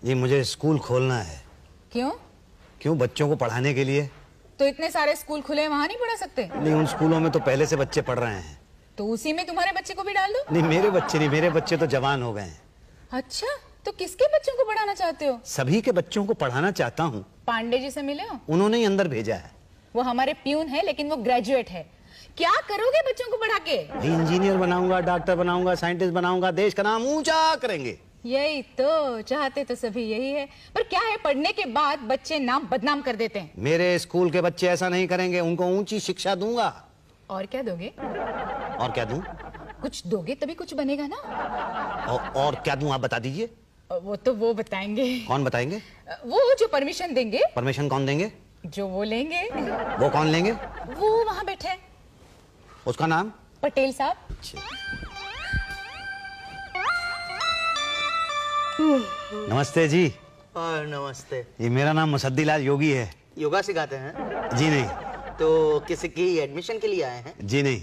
जी मुझे स्कूल खोलना है। क्यों? क्यों? बच्चों को पढ़ाने के लिए। तो इतने सारे स्कूल खुले हैं, वहाँ नहीं पढ़ा सकते? नहीं, उन स्कूलों में तो पहले से बच्चे पढ़ रहे हैं। तो उसी में तुम्हारे बच्चे को भी डाल दो। नहीं, मेरे बच्चे नहीं, मेरे बच्चे तो जवान हो गए हैं। अच्छा, तो किसके बच्चों को पढ़ाना चाहते हो? सभी के बच्चों को पढ़ाना चाहता हूँ। पांडे जी से मिले हो? उन्होंने ही अंदर भेजा है। वो हमारे प्यून है, लेकिन वो ग्रेजुएट है। क्या करोगे बच्चों को पढ़ा के? इंजीनियर बनाऊंगा, डॉक्टर बनाऊंगा, साइंटिस्ट बनाऊंगा, देश का नाम ऊंचा करेंगे। यही तो चाहते तो सभी यही है, पर क्या है, पढ़ने के बाद बच्चे नाम बदनाम कर देते हैं। मेरे स्कूल के बच्चे ऐसा नहीं करेंगे, उनको ऊंची शिक्षा दूंगा। और क्या दोगे? और क्या दूं? कुछ दोगे तभी कुछ बनेगा ना। और क्या दूं, आप बता दीजिए। वो तो वो बताएंगे। कौन बताएंगे? वो जो परमिशन देंगे। परमिशन कौन देंगे? जो वो लेंगे। वो कौन लेंगे? वो वहाँ बैठे हैं। उसका नाम? पटेल साहब। नमस्ते जी। और नमस्ते। ये मेरा नाम मुसद्दीलाल योगी है। योगा सिखाते हैं? जी नहीं। तो किसी की एडमिशन के लिए आए हैं? जी नहीं।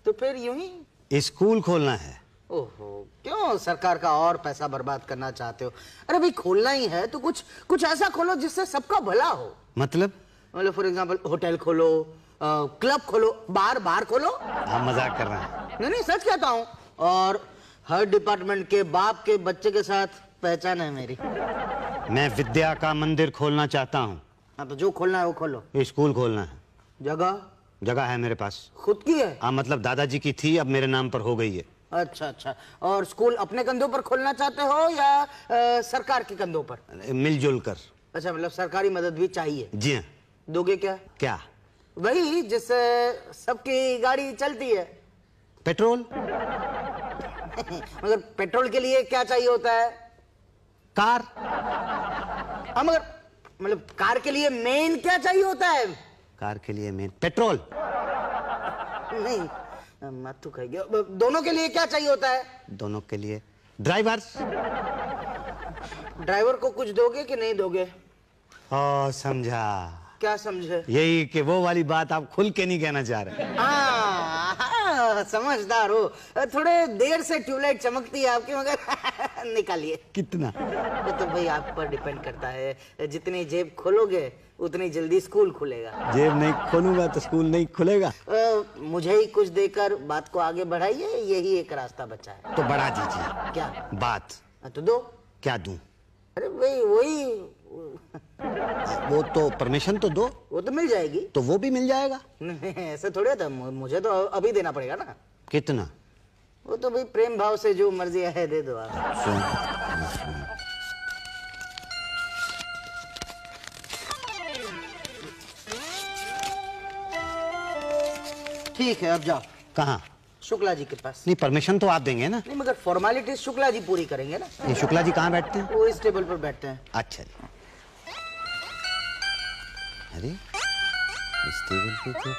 तो फिर यूं ही स्कूल खोलना है। ओहो, क्यों सरकार का और पैसा बर्बाद करना चाहते हो? अरे भाई, खोलना ही है तो कुछ ऐसा खोलो जिससे सबका भला हो। मतलब फॉर एग्जांपल होटल खोलो, क्लब खोलो, बार खोलो। आप मजाक कर रहे हैं? नहीं, सच कहता हूँ। और हर डिपार्टमेंट के बाप के बच्चे के साथ पहचान है मेरी। मैं विद्या का मंदिर खोलना चाहता हूँ। हाँ, तो जो खोलना है वो खोलो। स्कूल खोलना है। जगह है मेरे पास। खुद की है? हाँ, मतलब दादाजी की थी, अब मेरे नाम पर हो गई है। अच्छा। और स्कूल अपने कंधों पर खोलना चाहते हो या सरकार के कंधों पर? मिलजुल कर। अच्छा, मतलब सरकारी मदद भी चाहिए? जी हाँ। दोगे क्या? क्या? वही जिससे सबकी गाड़ी चलती है। पेट्रोल। मगर पेट्रोल के लिए क्या चाहिए होता है? कार। हाँ, मगर मतलब कार के लिए मेन क्या चाहिए होता है? कार के लिए मेन पेट्रोल नहीं, मत तू कह गया। दोनों के लिए क्या चाहिए होता है? दोनों के लिए ड्राइवर। ड्राइवर को कुछ दोगे कि नहीं दोगे? समझा। क्या समझे? यही कि वो वाली बात आप खुल के नहीं कहना चाह रहे। हाँ, समझदार हो। थोड़े देर से ट्यूबलाइट चमकती है आपकी, मगर निकालिए। कितना? वो तो भाई आप पर डिपेंड करता है। जितनी जेब खोलोगे उतनी जल्दी स्कूल खुलेगा। जेब नहीं खोलूंगा तो स्कूल नहीं खुलेगा। मुझे ही कुछ देकर बात को आगे बढ़ाइए, यही एक रास्ता बचा है। तो बढ़ा दीजिए। क्या बात? तो दो। क्या दूं? अरे भाई, वही वो तो परमिशन तो दो। वो तो मिल जाएगी। तो वो भी मिल जाएगा? नहीं, ऐसे थोड़े था। मुझे तो अभी देना पड़ेगा ना। कितना? वो तो भाई प्रेम भाव से जो मर्जी है दे दो आप। ठीक है, अब जाओ। कहाँ? शुक्ला जी के पास। नहीं, परमिशन तो आप देंगे ना? नहीं, मगर फॉर्मेलिटीज शुक्ला जी पूरी करेंगे ना। ये शुक्ला जी कहाँ बैठते हैं? वो इस टेबल पर बैठते हैं। अच्छा जी। अरे इस टेबल पे तो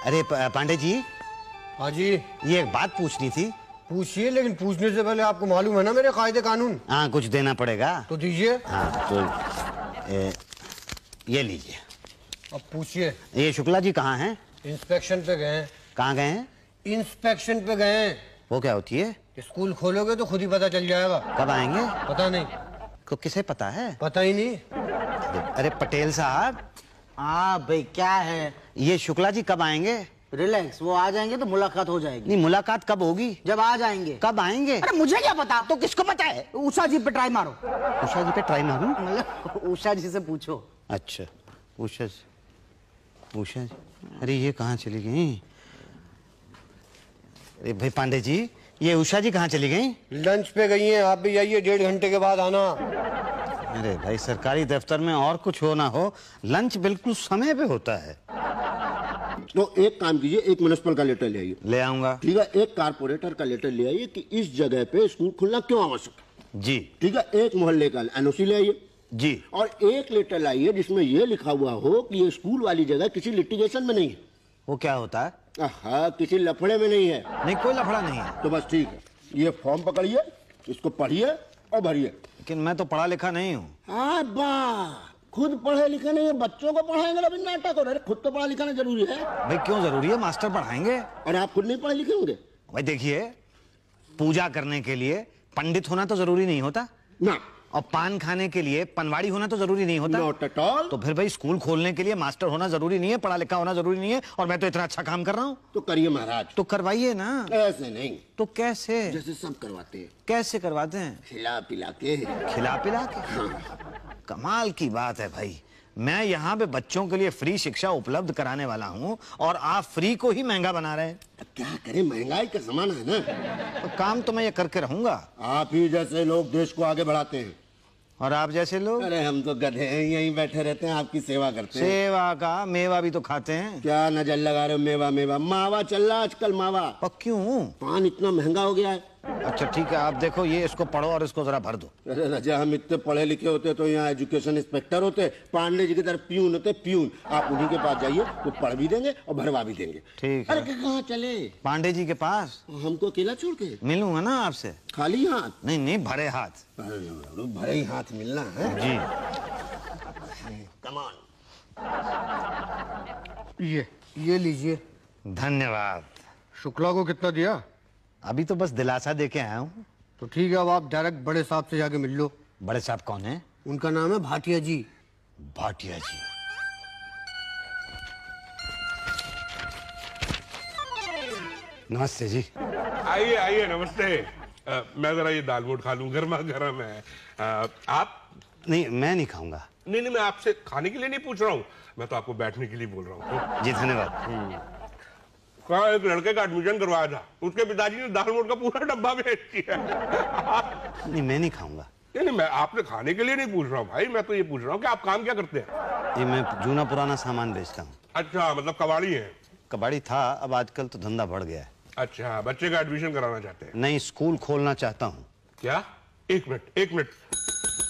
अरे पांडे जी। हाँ जी। ये एक बात पूछनी थी। पूछिए, लेकिन पूछने से पहले आपको मालूम है ना मेरे कायदे कानून। हाँ, कुछ देना पड़ेगा। तो दीजिए। हाँ, तो ये लीजिए। अब पूछिए। ये शुक्ला जी कहाँ हैं? इंस्पेक्शन पे गए हैं। कहाँ गए हैं? इंस्पेक्शन पे गए हैं। वो क्या होती है? स्कूल खोलोगे तो खुद ही पता चल जाएगा। कब आएंगे? पता नहीं। को किसे पता है? पता ही नहीं। अरे पटेल साहब। हाँ भाई, क्या है? ये शुक्ला जी कब आएंगे? रिलैक्स, वो आ जाएंगे तो मुलाकात हो जाएगी। नहीं, मुलाकात कब होगी? जब आ जाएंगे। कब आएंगे? अरे मुझे क्या पता? तो किसको पता है? उषा जी पे ट्राई मारो। उषा जी पे ट्राई मारूं? मतलब उषा जी से पूछो। अच्छा, उषा जी। अरे ये कहाँ चली गई? अरे भाई पांडे जी, ये उषा जी कहाँ चली गई? लंच पे गई हैं। आप भी जाइए, 1.5 घंटे के बाद आना। अरे भाई, सरकारी दफ्तर में और कुछ हो ना हो, लंच बिल्कुल समय पे होता है। तो एक काम कीजिए, एक म्युनिसिपल का लेटर ले आइए। ले आऊंगा। ठीक है, एक कारपोरेटर का लेटर ले आइए कि इस जगह पे स्कूल खुलना क्यों आवश्यक है। जी। ठीक है, एक मोहल्ले का एनओसी ले आइए। जी। और एक लेटर लाइए जिसमें यह लिखा हुआ हो कि ये स्कूल वाली जगह किसी लिटिगेशन में नहीं है। वो क्या होता है? हाँ, किसी लफड़े में नहीं है। नहीं, कोई लफड़ा नहीं है। तो बस ठीक है, ये फॉर्म पकड़िए, इसको पढ़िए और भरिए। लेकिन मैं तो पढ़ा लिखा नहीं हूँ। हाँ बा, खुद पढ़े लिखे नहीं है, बच्चों को पढ़ाएंगे अभी नाटक हो रहा है। खुद तो पढ़ा लिखाना जरूरी है। भाई क्यों जरूरी है? मास्टर पढ़ाएंगे। और आप खुद नहीं पढ़े लिखे होंगे? भाई देखिए, पूजा करने के लिए पंडित होना तो जरूरी नहीं होता ना। और पान खाने के लिए पनवाड़ी होना तो जरूरी नहीं होता। Not at all. तो फिर भाई स्कूल खोलने के लिए मास्टर होना जरूरी नहीं है, पढ़ा लिखा होना जरूरी नहीं है, और मैं तो इतना अच्छा काम कर रहा हूँ। तो करिए महाराज। तो करवाइए ना। ऐसे नहीं, तो कैसे? जैसे सब करवाते हैं। कैसे करवाते हैं? खिला पिला के। खिला पिला के? कमाल की बात है भाई, मैं यहाँ पे बच्चों के लिए फ्री शिक्षा उपलब्ध कराने वाला हूँ और आप फ्री को ही महंगा बना रहे हैं। अब क्या करें, महंगाई का जमाना है ना। तो काम तो मैं ये करके रहूंगा। आप ही जैसे लोग देश को आगे बढ़ाते हैं। और आप जैसे लोग? अरे हम तो गधे हैं, यहीं बैठे रहते हैं, आपकी सेवा करते हैं। सेवा का मेवा भी तो खाते हैं। क्या नजर लगा रहे हो? मेवा मेवा मावा चल रहा आजकल, मावा। और क्यों? पान इतना महंगा हो गया है। अच्छा ठीक है, आप देखो ये इसको पढ़ो और इसको जरा भर दो। अरे राजा, हम इतने पढ़े लिखे होते तो यहाँ एजुकेशन इंस्पेक्टर होते, पांडे जी की तरफ प्यून होते, प्यून। आप उन्हीं के पास जाइए, वो पढ़ भी देंगे और भरवा भी देंगे। ठीक अरे है। कहाँ चले? पांडे जी के पास। हमको अकेला छोड़ के? मिलूंगा ना आपसे। खाली हाथ? नहीं नहीं, भरे हाथ। अरे भरे ही हाथ मिलना है जी। Come on. ये लीजिए। धन्यवाद। शुक्ला को कितना दिया? अभी तो बस दिलासा दे के आया हूँ। तो ठीक है, अब आप डायरेक्ट बड़े साहब से जाके मिल लो। बड़े साहब कौन है? उनका नाम है भाटिया जी। भाटिया जी। नमस्ते जी। आइए आइए, नमस्ते। मैं जरा ये दाल मोट खा लूं, गर्मा गर्म है। आप? नहीं, मैं नहीं खाऊंगा। नहीं नहीं, मैं आपसे खाने के लिए नहीं पूछ रहा हूँ, मैं तो आपको बैठने के लिए बोल रहा हूँ। जी धन्यवाद। कहाँ एक लड़के का एडमिशन करवाया था, उसके पिताजी ने दाल मोट का पूरा डब्बा भेज दिया। नहीं, मैं नहीं खाऊंगा। नहीं नहीं, मैं आपसे खाने के लिए नहीं पूछ रहा हूँ भाई, मैं तो ये पूछ रहा हूँ कि आप काम क्या करते हैं? जी मैं जूना पुराना सामान बेचता हूँ। अच्छा, मतलब कबाड़ी है? कबाड़ी था, अब आजकल तो धंधा बढ़ गया है। अच्छा, बच्चे का एडमिशन कराना चाहते हैं? नहीं, स्कूल खोलना चाहता हूँ। क्या? एक मिनट।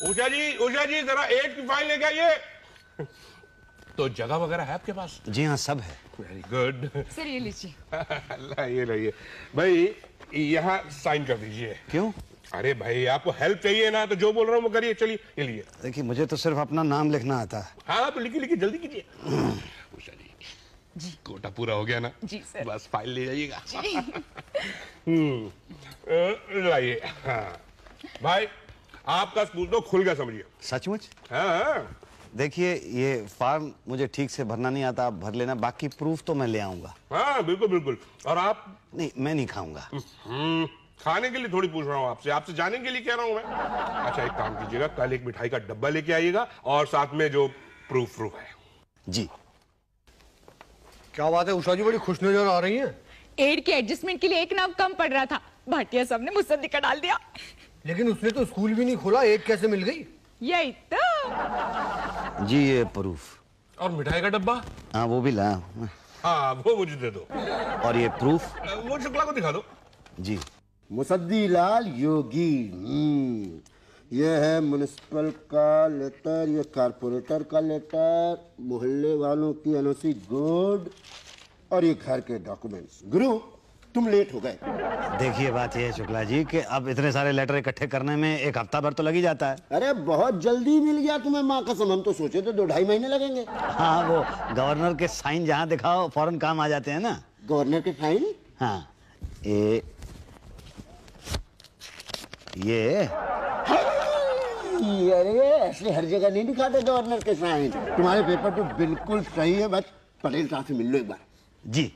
उषा जी जरा एड की फाइल लेके आइए। तो जगह वगैरह है आपके पास? जी हाँ, सब है। Very good. सर ये लीजिए। लाइए भाई, यहाँ साइन कर दीजिए। क्यों? अरे भाई, आपको हेल्प चाहिए ना, तो जो बोल रहा हूँ वो करिए। चलिए ये लिए। देखिए, मुझे तो सिर्फ अपना नाम लिखना आता है। हाँ तो लिखिए जल्दी कीजिए। उषा जी, कोटा पूरा हो गया ना? जी सर। बस फाइल ले जाइएगा। लाइए। हाँ भाई, आपका स्कूल तो खुल गया समझिए। सचमुच? हाँ। देखिए, ये फॉर्म मुझे ठीक से भरना नहीं आता, आप भर लेना, बाकी प्रूफ तो मैं ले आऊंगा। हाँ बिल्कुल। और आप? नहीं, मैं नहीं खाऊंगा। खाने के लिए थोड़ी पूछ रहा हूँ आपसे जाने के लिए कह रहा हूँ मैं। अच्छा एक काम कीजिएगा, कल एक मिठाई का डब्बा लेके आइएगा और साथ में जो प्रूफ है। जी। क्या बात है, उषा जी बड़ी खुश नजर आ रही हैं। एड के एडजस्टमेंट के लिए एक नाम कम पड़ रहा था, भाटिया साहब ने मुसद्दी का डाल दिया। लेकिन उसने तो स्कूल भी नहीं खोला, एक कैसे मिल गई? यही तो। जी ये प्रूफ। और मिठाई का डब्बा? हाँ वो भी लाया। हाँ वो मुझे दे दो। और ये प्रूफ? वो शुक्ला को दिखा दो। जी। मुसद्दी लाल योगी। ये है म्युनिसिपल का लेटर, ये कारपोरेटर का लेटर, मोहल्ले वालों की एनओसी गुड, और ये घर के डॉक्यूमेंट्स। गुरु तुम लेट हो गए। देखिए बात यह है शुक्ला जी कि अब इतने सारे लेटर इकट्ठे करने में एक हफ्ता भर तो लग ही जाता है। अरे बहुत जल्दी मिल गया तुम्हें, माँ कसम, हम तो सोचे थे 2-2.5 महीने लगेंगे। हाँ, वो गवर्नर के साइन जहाँ दिखाओ फौरन काम आ जाते हैं ना। गवर्नर के साइन? हाँ, ये अरे ऐसे हर जगह नहीं दिखाते गवर्नर के साइन। तुम्हारे पेपर तो बिल्कुल सही है, बस पटेल साहब से मिल लो एक बार। जी।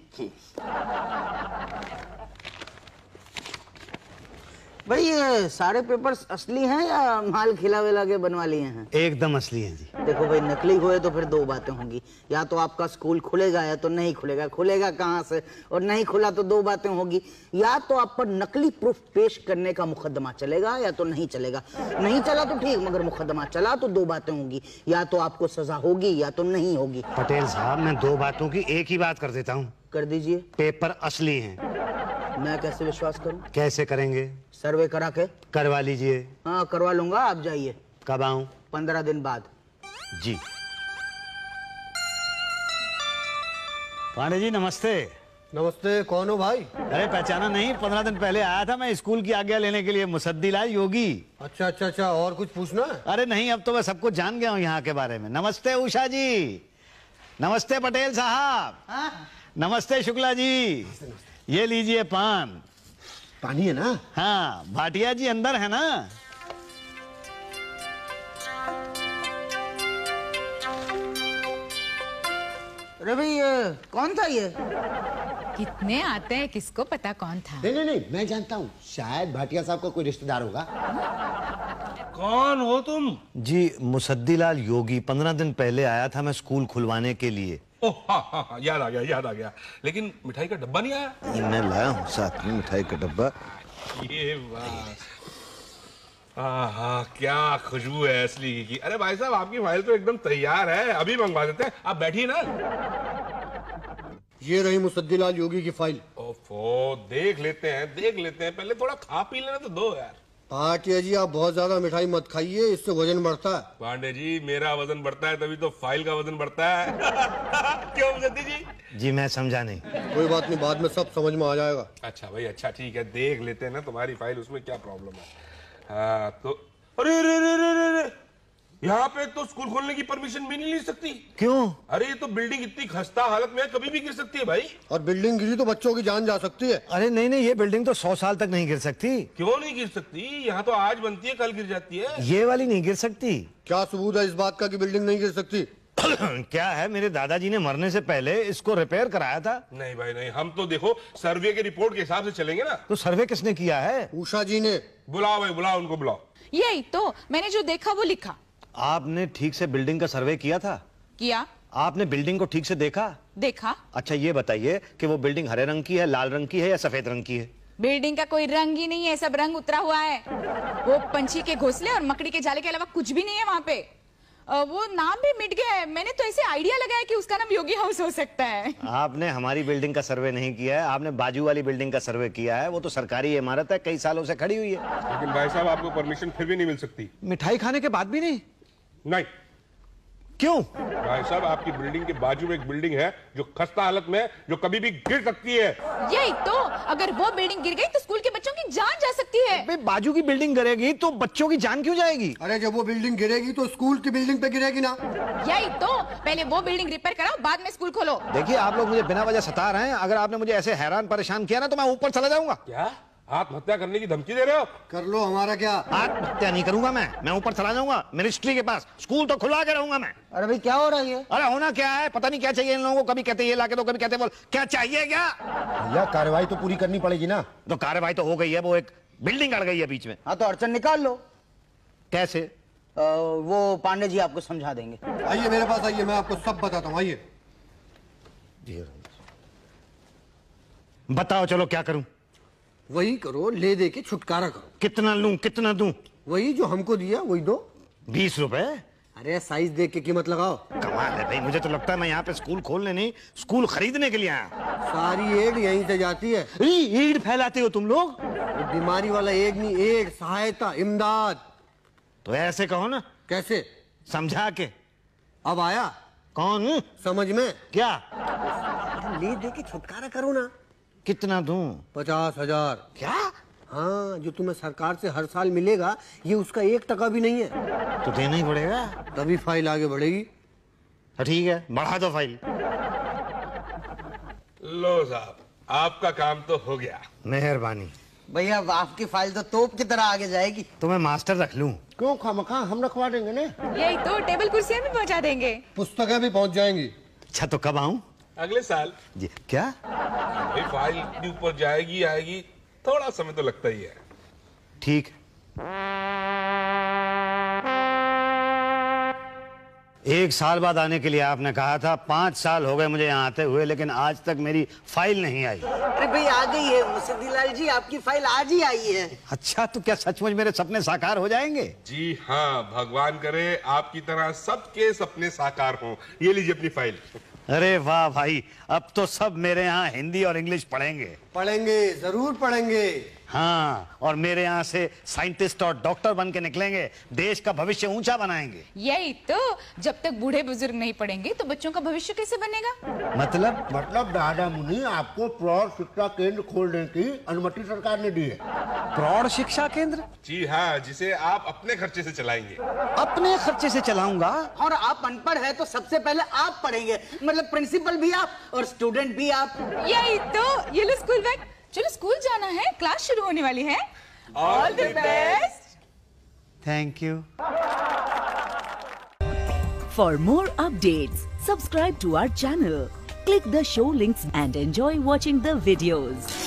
भाई ये सारे पेपर्स असली हैं या माल खिला विला के बनवा लिए हैं? एकदम असली है जी। देखो भाई, नकली हुए तो फिर दो बातें होंगी, या तो आपका स्कूल खुलेगा या तो नहीं खुलेगा। खुलेगा कहाँ से? और नहीं खुला तो दो बातें होगी, या तो आप पर नकली प्रूफ पेश करने का मुकदमा चलेगा या तो नहीं चलेगा। नहीं चला तो ठीक, मगर मुकदमा चला तो दो बातें होंगी, या तो आपको सजा होगी या तो नहीं होगी। पटेल साहब, मैं दो बातों की एक ही बात कर देता हूँ। कर दीजिए। पेपर असली हैं। मैं कैसे विश्वास करूं? कैसे करेंगे? सर्वे करा के। करवा लीजिए। हाँ करवा लूंगा, आप जाइए। कब आऊं? 15 दिन बाद। जी। पांडे जी नमस्ते। नमस्ते, कौन हो भाई? अरे पहचाना नहीं? 15 दिन पहले आया था मैं स्कूल की आज्ञा लेने के लिए, मुसद्दी लाल योगी। अच्छा, और कुछ पूछना है? अरे नहीं, अब तो मैं सब कुछ जान गया हूँ यहाँ के बारे में। नमस्ते उषा जी। नमस्ते पटेल साहब। नमस्ते शुक्ला जी। ये लीजिए पान। पानी है ना? हाँ, भाटिया जी अंदर है ना? अरे भाई कौन था ये? कितने आते हैं, किसको पता कौन था। नहीं, मैं जानता हूँ, शायद भाटिया साहब का कोई रिश्तेदार होगा। कौन हो तुम? जी मुसद्दीलाल योगी, 15 दिन पहले आया था मैं स्कूल खुलवाने के लिए। ओह हाँ, याद आ गया। लेकिन मिठाई का डब्बा नहीं आया? मैं लाया हूँ साथ में मिठाई का डब्बा। ये बात, क्या खुशबू है असली की। अरे भाई साहब, आपकी फाइल तो एकदम तैयार है, अभी मंगवा देते हैं, आप बैठिए ना। ये रही मुसद्दीलाल योगी की फाइल। ओफो, देख लेते हैं, पहले थोड़ा खा पी लेना तो दो यार। भाटिया जी, आप बहुत ज्यादा मिठाई मत खाइए, इससे वजन बढ़ता है। पांडे जी, मेरा वजन बढ़ता है तभी तो फाइल का वजन बढ़ता है। क्यों मुसद्दी जी? जी मैं समझा नहीं। कोई बात नहीं, बाद में सब समझ में आ जाएगा। अच्छा भाई, अच्छा ठीक है, देख लेते हैं ना तुम्हारी फाइल, उसमें क्या प्रॉब्लम है। हाँ तो अरे यहाँ पे तो स्कूल खोलने की परमिशन भी नहीं ले सकती। क्यों? अरे ये तो बिल्डिंग इतनी खस्ता हालत में है, कभी भी गिर सकती है भाई। और बिल्डिंग गिरी तो बच्चों की जान जा सकती है। अरे नहीं, ये बिल्डिंग तो 100 साल तक नहीं गिर सकती। क्यों नहीं गिर सकती? यहाँ तो आज बनती है, कल गिर जाती है। ये वाली नहीं गिर सकती। क्या सबूत है इस बात का कि बिल्डिंग नहीं गिर सकती? क्या है, मेरे दादाजी ने मरने से पहले इसको रिपेयर कराया था। नहीं भाई नहीं, हम तो देखो सर्वे के रिपोर्ट के हिसाब से चलेंगे ना। तो सर्वे किसने किया है? उषा जी ने। बुलाओ भाई, बुलाओ, उनको बुलाओ। यही तो, मैंने जो देखा वो लिखा। आपने ठीक से बिल्डिंग का सर्वे किया था? किया। आपने बिल्डिंग को ठीक से देखा? देखा। अच्छा ये बताइए कि वो बिल्डिंग हरे रंग की है, लाल रंग की है या सफेद रंग की है? बिल्डिंग का कोई रंग ही नहीं है, सब रंग उतरा हुआ है। वो पंछी के घोंसले और मकड़ी के जाले के अलावा कुछ भी नहीं है वहाँ पे। वो नाम भी मिट गया है। मैंने तो ऐसे आइडिया लगाया कि उसका नाम योगी हाउस हो सकता है। आपने हमारी बिल्डिंग का सर्वे नहीं किया है, आपने बाजू वाली बिल्डिंग का सर्वे किया है। वो तो सरकारी इमारत है, कई सालों से खड़ी हुई है। लेकिन भाई साहब, आपको परमिशन फिर भी नहीं मिल सकती। मिठाई खाने के बाद भी नहीं? नहीं। क्यों? भाई साहब, आपकी बिल्डिंग के बाजू में एक बिल्डिंग है जो खस्ता हालत में है, जो कभी भी गिर सकती है। यही तो, अगर वो बिल्डिंग गिर गई तो स्कूल के बच्चों की जान जा सकती है। बाजू की बिल्डिंग गिरेगी तो बच्चों की जान क्यों जाएगी? अरे जब वो बिल्डिंग गिरेगी तो स्कूल की बिल्डिंग पे गिरेगी ना। यही तो, पहले वो बिल्डिंग रिपेयर कराओ, बाद में स्कूल खोलो। देखिए, आप लोग मुझे बिना वजह सता रहे हैं। अगर आपने मुझे ऐसे हैरान परेशान किया ना तो मैं ऊपर चला जाऊंगा। क्या आत्महत्या करने की धमकी दे रहे हो? कर लो, हमारा क्या। आत्महत्या नहीं करूंगा मैं ऊपर चला जाऊंगा मिनिस्ट्री के पास। स्कूल तो खुला के रहूंगा मैं। अरे भाई क्या हो रहा है? अरे होना क्या है, पता नहीं क्या चाहिए इन लोगों को। कभी कहते ये लाके दो, कभी कहते बोल क्या चाहिए क्या। भैया कार्रवाई तो पूरी करनी पड़ेगी ना। तो कार्रवाई तो हो गई है, वो एक बिल्डिंग अड़ गई है बीच में। हाँ तो अड़चन निकाल लो। कैसे? वो पांडे जी आपको समझा देंगे। आइए मेरे पास आइए, मैं आपको सब बताता हूँ। आइए। बताओ, चलो क्या करूं? वही करो, ले दे के छुटकारा करो। कितना लूं, कितना दूं? वही जो हमको दिया वही दो। 20 रुपए? अरे साइज देख के कीमत लगाओ। कमाल है भाई, मुझे तो लगता है मैं यहाँ पे स्कूल खोलने नहीं, स्कूल खरीदने के लिए आया। सारी एड यहीं से जाती है। एड फैलाते हो तुम लोग? वो बीमारी वाला एड नहीं, एड सहायता, इमदाद। तो ऐसे कहो ना। कैसे? समझा के। अब आया कौन समझ में? क्या? ले दे के छुटकारा करो ना। कितना दूं? 50,000। क्या? हाँ, जो तुम्हें सरकार से हर साल मिलेगा ये उसका 1% भी नहीं है। तो देना ही पड़ेगा। तभी फाइल आगे बढ़ेगी। तो ठीक है, बढ़ा दो फाइल। लो साहब, आपका काम तो हो गया। मेहरबानी। भैया आपकी फाइल तो तोप की तरह आगे जाएगी। तो मैं मास्टर रख लूं? क्यों खामखा, हम रखवा देंगे ना। यही तो, टेबल कुर्सियां भी पहुंचा देंगे। पुस्तकें भी पहुंच जाएंगी। अच्छा तो कब आऊं? अगले साल। जी क्या? भाई फाइल इतनी ऊपर जाएगी आएगी, थोड़ा समय तो लगता ही है। ठीक। एक साल बाद आने के लिए आपने कहा था। 5 साल हो गए मुझे यहाँ आते हुए, लेकिन आज तक मेरी फाइल नहीं आई। अरे भाई आ गई है मुसद्दीलाल जी, आपकी फाइल आज ही आई है। अच्छा, तो क्या सचमुच मेरे सपने साकार हो जाएंगे? जी हाँ, भगवान करे आपकी तरह सबके सपने साकार हों। ये लीजिए अपनी फाइल। अरे वाह भाई, अब तो सब मेरे यहाँ हिंदी और इंग्लिश पढ़ेंगे। पढ़ेंगे, जरूर पढ़ेंगे। हाँ, और मेरे यहाँ से साइंटिस्ट और डॉक्टर बन के निकलेंगे, देश का भविष्य ऊंचा बनाएंगे। यही तो, जब तक बूढ़े बुजुर्ग नहीं पढ़ेंगे तो बच्चों का भविष्य कैसे बनेगा? मतलब दादा मुनि, आपको प्रौढ़ शिक्षा केंद्र खोलने की अनुमति सरकार ने दी है। प्रौढ़ शिक्षा केंद्र? जी हाँ, जिसे आप अपने खर्चे से चलाएंगे। अपने खर्चे से चलाऊंगा? और आप अनपढ़ है तो सबसे पहले आप पढ़ेंगे, मतलब प्रिंसिपल भी आप और स्टूडेंट भी आप। यही तो, ये लो स्कूल बैग। चलो स्कूल जाना है, क्लास शुरू होने वाली है। All the best. Thank you. For more updates, subscribe to our channel, click the show links and enjoy watching the videos.